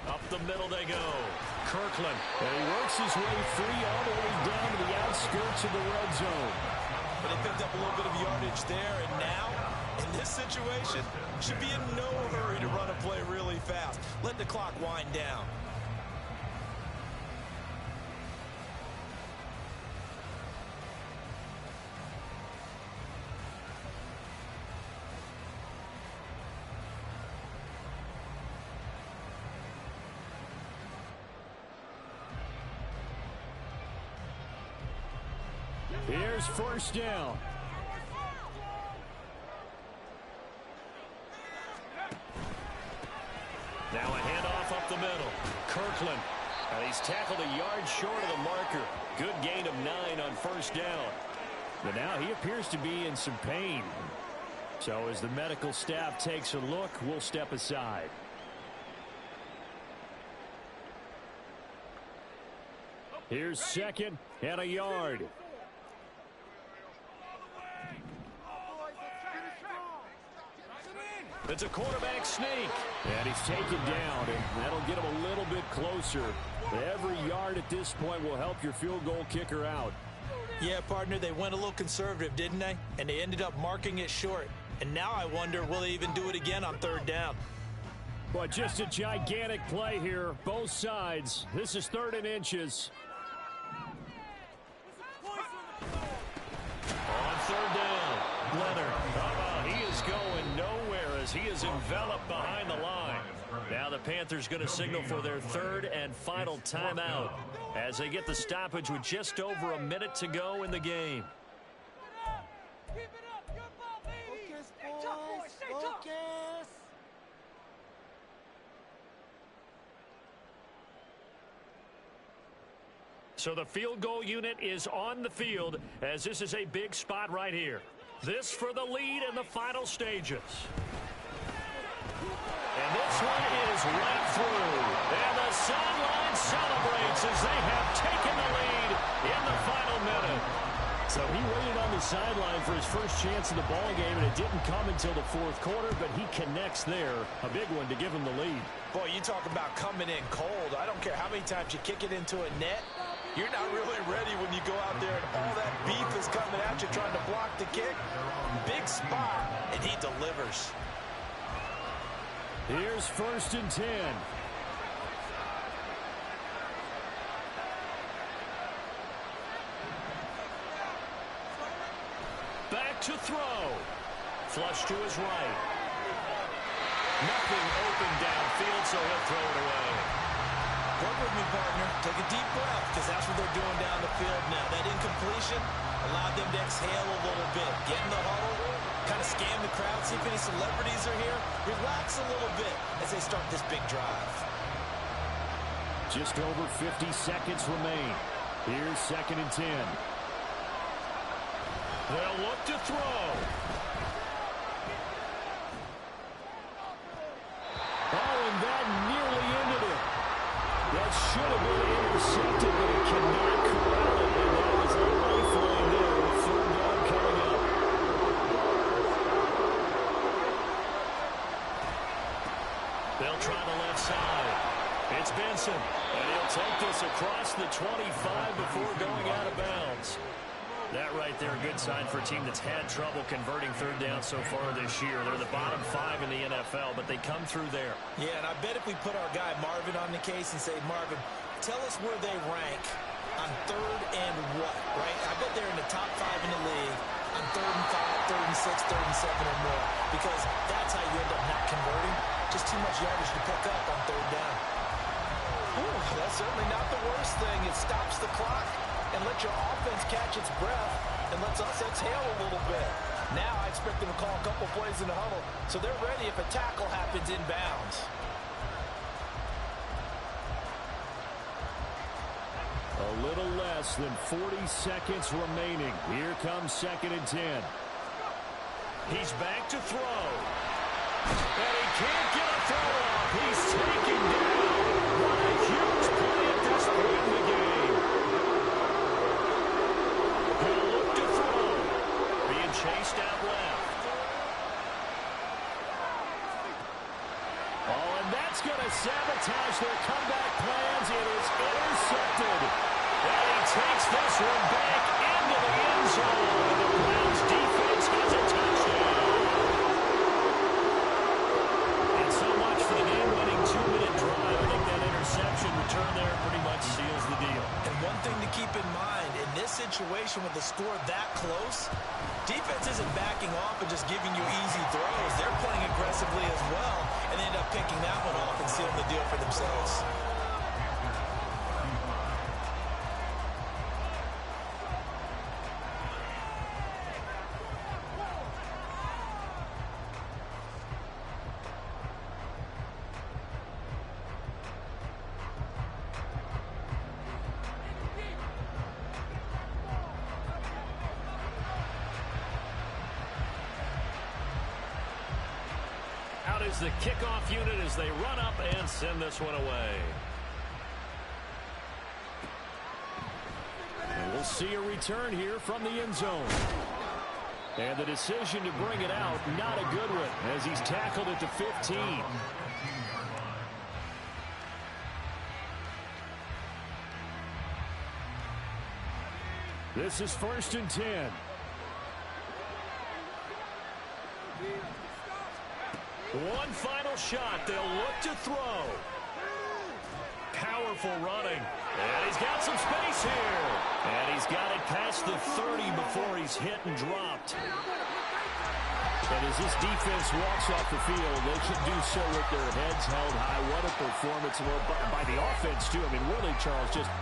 Up the middle they go. Kirkland. And he works his way free all the way down to the outskirts of the red zone. But they picked up a little bit of yardage there, and now, in this situation, should be in no hurry to run a play really fast. Let the clock wind down. Here's 1st down. Now a handoff up the middle. Kirkland. And he's tackled a yard short of the marker. Good gain of 9 on 1st down. But now he appears to be in some pain. So as the medical staff takes a look, we'll step aside. Here's 2nd and a yard. It's a quarterback sneak. And he's taken down, and that'll get him a little bit closer. But every yard at this point will help your field goal kicker out. Yeah, partner, they went a little conservative, didn't they? And they ended up marking it short. And now I wonder, will they even do it again on 3rd down? But just a gigantic play here, both sides. This is 3rd and inches. On 3rd down, Leonard. He is going nowhere as he is enveloped behind the line. Now the Panthers going to signal for their 3rd and final timeout as they get the stoppage with just over a minute to go in the game. Keep it up, your ball, baby. Focus, stay tough, boys. Stay tough. So the field goal unit is on the field as this is a big spot right here. This for the lead in the final stages. And this one is right through. And the sideline celebrates as they have taken the lead in the final minute. So he waited on the sideline for his first chance in the ball game, and it didn't come until the 4th quarter, but he connects there. A big one to give him the lead. Boy, you talk about coming in cold. I don't care how many times you kick it into a net. You're not really ready when you go out there and all that beef is coming at you trying to block the kick. Big spot, and he delivers. Here's 1st and 10. Back to throw. Flush to his right. Nothing open downfield, so he'll throw it away. Work with me, partner. Take a deep breath, because that's what they're doing down the field now. That incompletion allowed them to exhale a little bit. Get in the huddle, kind of scan the crowd, see if any celebrities are here. Relax a little bit as they start this big drive. Just over 50 seconds remain. Here's 2nd and 10. They'll look to throw. Oh, and that nearly ended it. That should have been intercepted, but it cannot corral it. And that was a lifeline there with 3rd down coming up. They'll try the left side. It's Benson, and he'll take this across the 25 before going out of bounds. That right there, a good sign for a team that's had trouble converting 3rd down so far this year. They're the bottom 5 in the NFL, but they come through there. Yeah, and I bet if we put our guy Marvin on the case and say, Marvin, tell us where they rank on 3rd and what, right? I bet they're in the top 5 in the league on 3rd and 5, 3rd and 6, 3rd and 7 or more, because that's how you end up not converting. Just too much yardage to pick up on 3rd down. Ooh, that's certainly not the worst thing. It stops the clock and lets your offense catch its breath and lets us exhale a little bit. Now I expect them to call a couple plays in the huddle, so they're ready if a tackle happens inbounds. A little less than 40 seconds remaining. Here comes 2nd and 10. He's back to throw. And he can't get a throw off. He's taken down. What a huge play at this point in the game. He'll look to throw. Being chased out left. Oh, and that's going to sabotage their comeback plans. It is intercepted. And he takes this one back into the end zone. And the Browns defense has a touchdown. And so much for the game-winning 2-minute drive. I think that interception return there pretty much seals the deal. And one thing to keep in mind, in this situation with the score that close, defense isn't backing off and just giving you easy throws. They're playing aggressively as well, and they end up picking that one off and sealing the deal for themselves. Out is the kickoff unit as they run up and send this one away. And we'll see a return here from the end zone. And the decision to bring it out, not a good one, as he's tackled at the 15. This is 1st and 10. One final shot. They'll look to throw. Powerful running. And he's got some space here. And he's got it past the 30 before he's hit and dropped. And as this defense walks off the field, they should do so with their heads held high. What a performance by the offense, too. I mean, really, Charles, just